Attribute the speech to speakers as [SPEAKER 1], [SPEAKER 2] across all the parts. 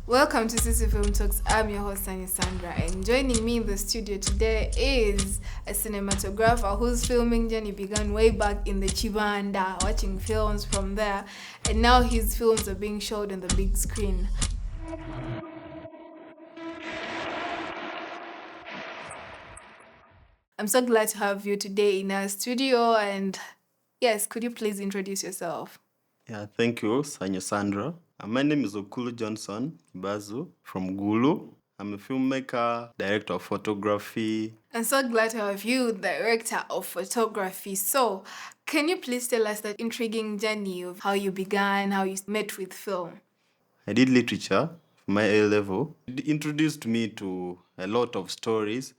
[SPEAKER 1] Welcome to Sisi Film Talks. I'm your host, Sandra, and joining me in the studio today is a cinematographer whose filming journey began way back in the Chibanda, watching films from there, and now his films are being showed on the big screen. I'm so glad to have you today in our studio, and yes, could you please introduce yourself?
[SPEAKER 2] Yeah, thank you, Sandra. My name is Okullu Johnson Kibazu from Gulu. I'm a filmmaker, director of photography.
[SPEAKER 1] I'm so glad to have you, director of photography. So, can you please tell us the intriguing journey of how you began, how you met with film?
[SPEAKER 2] I did literature for my A level. It introduced me to a lot of stories,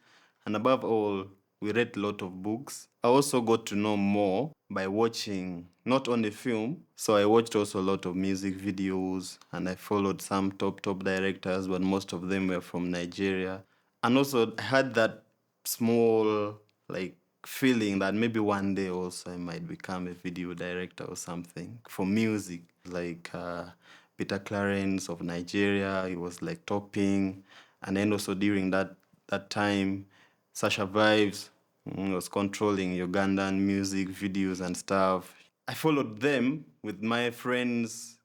[SPEAKER 2] and above all, we read a lot of books. I also got to know more by watching not only film, so I watched also a lot of music videos, and I followed some top directors, but most of them were from Nigeria. And also, I had that small like feeling that maybe one day also I might become a video director or something for music, like Peter Clarence of Nigeria. He was like topping, and then also during that time, Sasha Vibes was controlling Ugandan music videos and stuff. I followed them with my friends.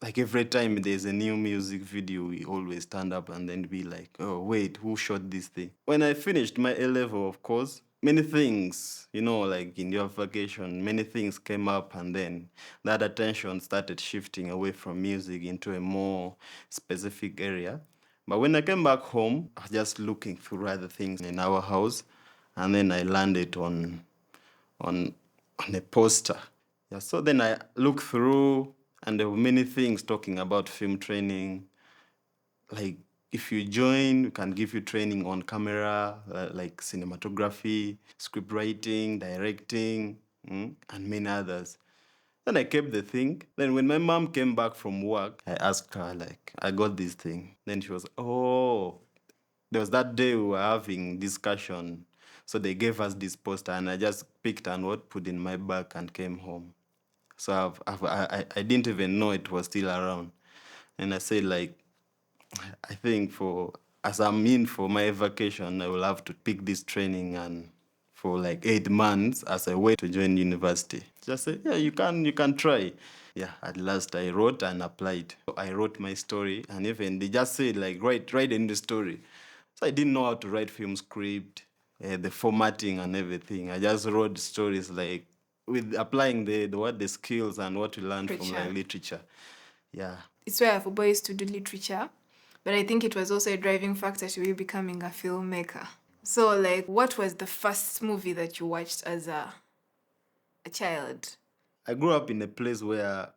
[SPEAKER 2] Like every time there's a new music video, we always stand up and then be like, oh, wait, who shot this thing? When I finished my A level, of course, many things, like in your vacation, many things came up, and then that attention started shifting away from music into a more specific area. But when I came back home, I was just looking through other things in our house, and then I landed on on a poster. Yeah, so then I looked through, and there were many things talking about film training. Like if you join, we can give you training on camera, like cinematography, script writing, directing, and many others. Then I kept the thing. Then when my mom came back from work, I asked her, like, I got this thing. Then she was, oh, there was that day we were having discussion. So they gave us this poster, and I just picked and what put in my bag and came home. So I didn't even know it was still around. And I said, like, I think as I'm in for my vacation, I will have to pick this training and for like 8 months as a way to join university. Just say, yeah, you can try. Yeah, at last I wrote and applied. I wrote my story, and even they just said like write in the story. So I didn't know how to write film script, the formatting and everything. I just wrote stories like with applying the skills and what we learned from like literature. Yeah.
[SPEAKER 1] It's where for boys to do literature, but I think it was also a driving factor to you becoming a filmmaker. So, like, what was the first movie that you watched as a child?
[SPEAKER 2] I grew up in a place where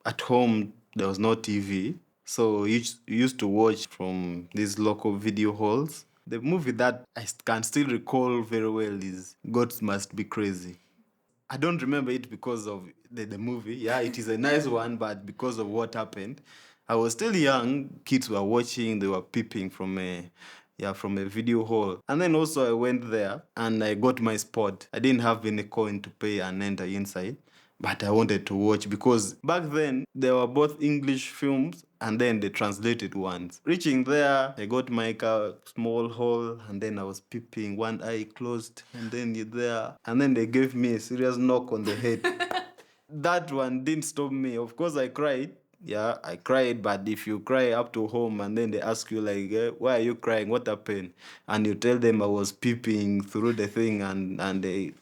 [SPEAKER 2] at home there was no TV. So we used to watch from these local video halls. The movie that I can still recall very well is God Must Be Crazy. I don't remember it because of the movie. Yeah, it is a nice one, but because of what happened, I was still young. Kids were watching, they were peeping from a video hall. And then also I went there and I got my spot. I didn't have any coin to pay and enter inside, but I wanted to watch because back then there were both English films and then the translated ones. Reaching there, I got my car, small hole, and then I was peeping, one eye closed, and then you're there. And then they gave me a serious knock on the head. That one didn't stop me. Of course, I cried. Yeah, I cried, but if you cry up to home and then they ask you, like, why are you crying? What happened? And you tell them I was peeping through the thing and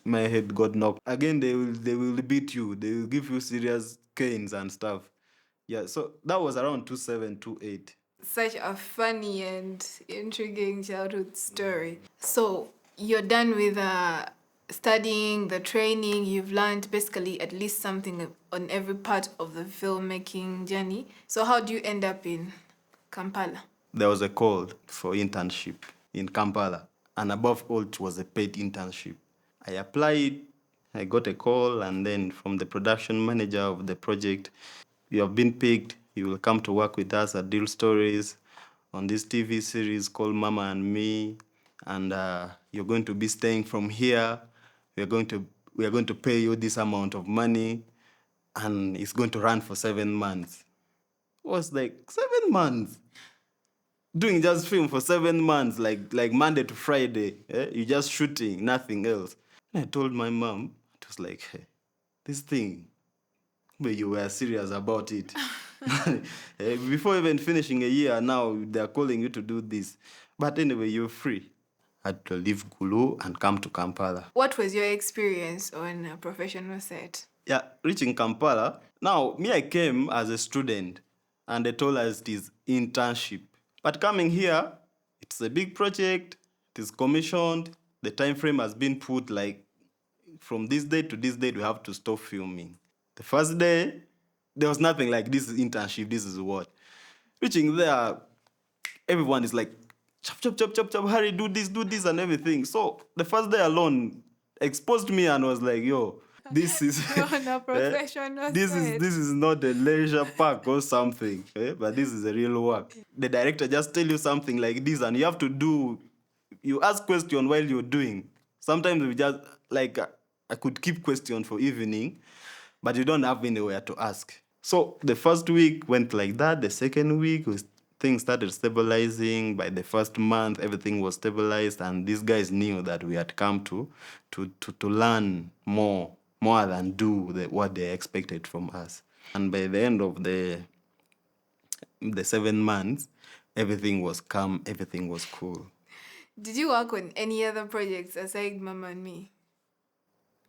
[SPEAKER 2] my head got knocked. Again, they will beat you. They will give you serious canes and stuff. Yeah, so that was around 27, 28.
[SPEAKER 1] Such a funny and intriguing childhood story. So, you're done with studying, the training, you've learned basically at least something on every part of the filmmaking journey. So, how do you end up in Kampala?
[SPEAKER 2] There was a call for internship in Kampala, and above all, it was a paid internship. I applied, I got a call, and then from the production manager of the project, you have been picked, you will come to work with us at Deal Stories on this TV series called Mama and Me, and you're going to be staying from here. We are going to pay you this amount of money, and it's going to run for 7 months. It was like 7 months. doing just film for 7 months, like Monday to Friday. You're just shooting, nothing else. And I told my mom, it was like, hey, this thing, but you were serious about it. Before even finishing a year, now they're calling you to do this. But anyway, you're free. I had to leave Gulu and come to Kampala.
[SPEAKER 1] What was your experience on a professional set?
[SPEAKER 2] Yeah, reaching Kampala. Now, me, I came as a student and they told us it is internship. But coming here, it's a big project, it is commissioned, the time frame has been put like from this date to this date, we have to stop filming. The first day, there was nothing like this is internship, this is what. Reaching there, everyone is like, chop, chop, chop, chop, chop, hurry, do this, and everything. So the first day alone exposed me and was like, yo, this is
[SPEAKER 1] On a professional set.
[SPEAKER 2] this is not a leisure park or something, but this is a real work. The director just tell you something like this, and you have to do. You ask question while you're doing. Sometimes we just like I could keep question for evening, but you don't have anywhere to ask. So the first week went like that. The second week things started stabilizing. By the first month, everything was stabilized, and these guys knew that we had come to learn more than do what they expected from us. And by the end of the 7 months, everything was calm, everything was cool.
[SPEAKER 1] Did you work on any other projects aside Mama and Me?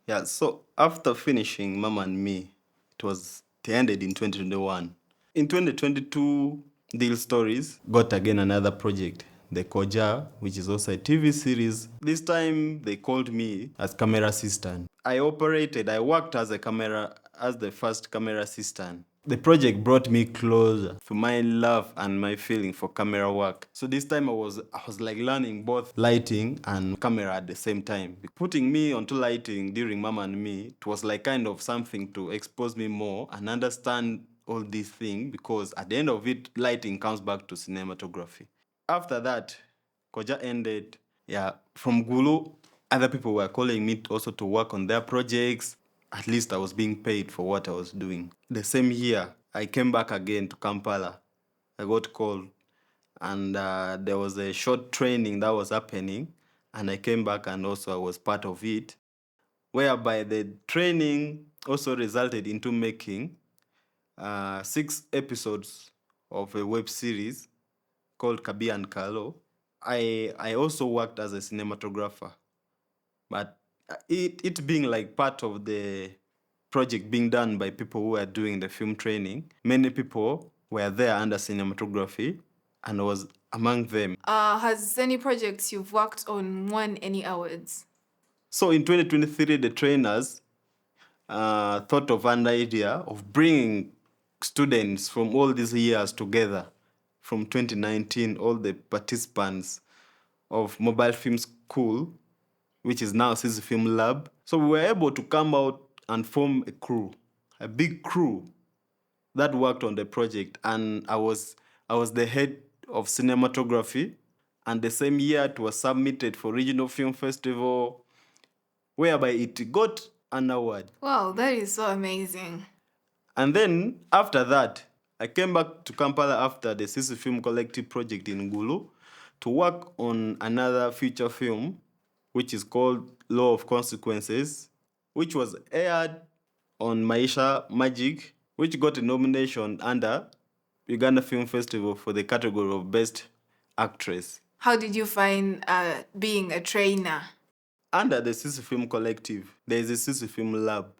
[SPEAKER 2] Yeah, so after finishing Mama and Me, it ended in 2021. In 2022, Deal Stories got again another project, the Koja, which is also a TV series. This time they called me as camera assistant. I worked as the first camera assistant. The project brought me closer to my love and my feeling for camera work. So this time I was like learning both lighting and camera at the same time. Putting me onto lighting during Mama and Me, it was like kind of something to expose me more and understand all these things, because at the end of it, lighting comes back to cinematography. After that, Koja ended. Yeah, from Gulu, other people were calling me also to work on their projects. At least I was being paid for what I was doing. The same year, I came back again to Kampala. I got called, and there was a short training that was happening, and I came back and also I was part of it, whereby the training also resulted into making 6 episodes of a web series called Kabi and Kalo. I also worked as a cinematographer, but it being like part of the project being done by people who were doing the film training, many people were there under cinematography, and I was among them.
[SPEAKER 1] Has any projects you've worked on won any awards?
[SPEAKER 2] So in 2023, the trainers thought of an idea of bringing students from all these years together. From 2019, all the participants of Mobile Film School, which is now Sisi Film Lab. So we were able to come out and form a big crew that worked on the project. And I was the head of cinematography. And the same year it was submitted for Regional Film Festival, whereby it got an award.
[SPEAKER 1] Wow, that is so amazing.
[SPEAKER 2] And then after that, I came back to Kampala after the Sisi Film Collective project in Gulu to work on another feature film, which is called Law of Consequences, which was aired on Maisha Magic, which got a nomination under Uganda Film Festival for the category of Best Actress.
[SPEAKER 1] How did you find being a trainer?
[SPEAKER 2] Under the Sisi Film Collective, there is a Sisi Film Lab.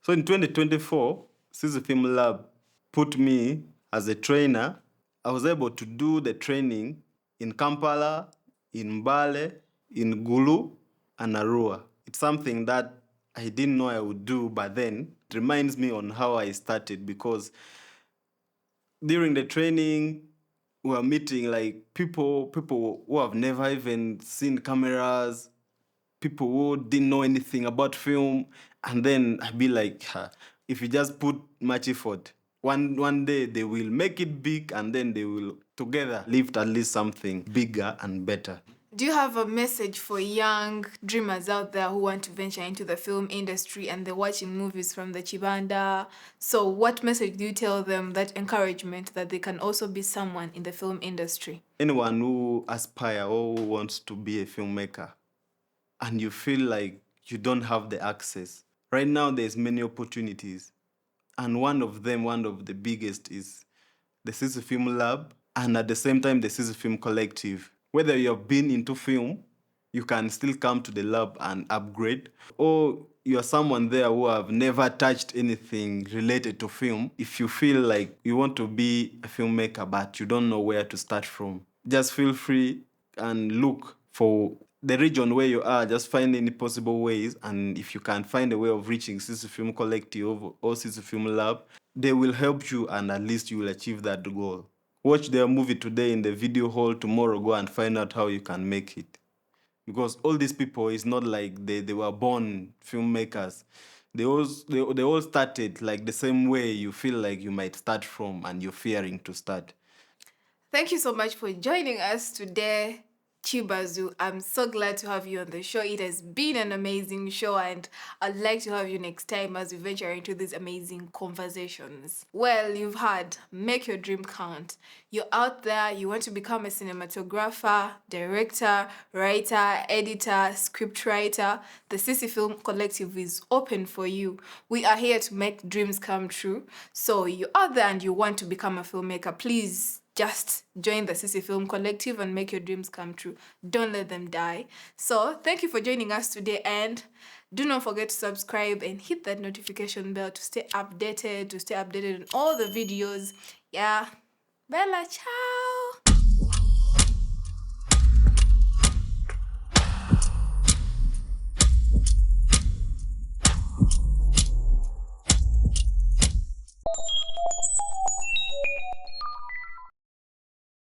[SPEAKER 2] So in 2024, Sisi Film Lab put me as a trainer. I was able to do the training in Kampala, in Mbale, in Gulu, and Arua. It's something that I didn't know I would do, but then it reminds me on how I started, because during the training, we were meeting like people who have never even seen cameras, people who didn't know anything about film. And then I'd be like, if you just put much effort, one day they will make it big, and then they will together lift at least something bigger and better.
[SPEAKER 1] Do you have a message for young dreamers out there who want to venture into the film industry and they're watching movies from the Chibanda? So what message do you tell them, that encouragement that they can also be someone in the film industry?
[SPEAKER 2] Anyone who aspire or who wants to be a filmmaker and you feel like you don't have the access, right now there's many opportunities. And one of them, one of the biggest, is the Sisi Film Lab, and at the same time, the Sisi Film Collective. Whether you have been into film, you can still come to the lab and upgrade, or you are someone there who have never touched anything related to film. If you feel like you want to be a filmmaker but you don't know where to start from, just feel free and look for the region where you are. Just find any possible ways, and if you can find a way of reaching Sisi Film Collective or Sisi Film Lab, they will help you, and at least you will achieve that goal. Watch their movie today in the video hall, tomorrow go and find out how you can make it. Because all these people, is not like they were born filmmakers. They all started like the same way you feel like you might start from and you're fearing to start.
[SPEAKER 1] Thank you so much for joining us today, Kibazu. I'm so glad to have you on the show. It has been an amazing show, and I'd like to have you next time as we venture into these amazing conversations. Well, you've heard, make your dream count. You're out there, you want to become a cinematographer, director, writer, editor, scriptwriter. The Sisi Film Collective is open for you. We are here to make dreams come true. So you're out there and you want to become a filmmaker, please just join the Sisi Film Collective and make your dreams come true. Don't let them die. So thank you for joining us today, and do not forget to subscribe and hit that notification bell to stay updated on all the videos. Yeah. Bella, ciao.